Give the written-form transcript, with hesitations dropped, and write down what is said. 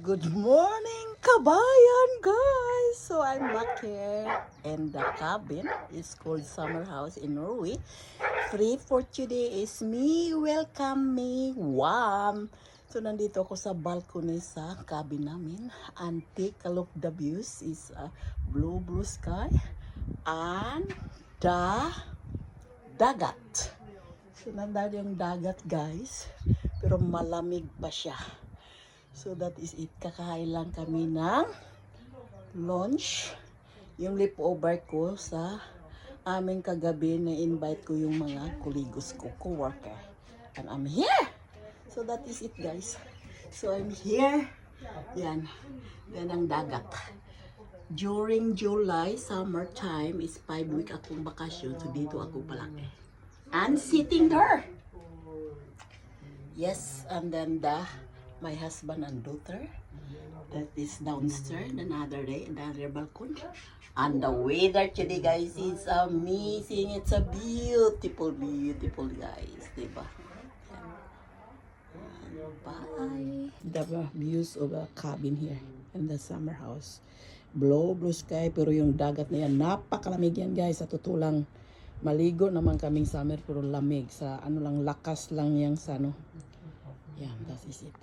Good morning, kabayan, guys! So I'm back here and the cabin is called Summer House in Norway. Free for today is me. Welcome me. Wow! So nandito ako sa balcony sa cabin namin and take a look the views is blue sky and the dagat. So nandito yung dagat, guys, pero malamig pa siya. So that is it. Kakain lang kami ng lunch. Yung leftover ko sa aming kagabi na invite ko yung mga kuligos ko, co-worker. And I'm here. So that is it, guys. So I'm here. Yan. Yan ang dagat. During July, summertime is 5 week akong bakasyon. So dito ako palagi. And sitting there. Yes, and then my husband and daughter that is downstairs another day, another balcony. And the weather today, guys, is amazing. It's a beautiful guys, diba? Bye. The views of a cabin here in the summer house. Blue sky, pero yung dagat na yan, napakalamig yan, guys. Sa totoo lang, maligo naman kaming summer, pero lamig. Sa ano lang, lakas lang yang sa ano. Yan, that is it.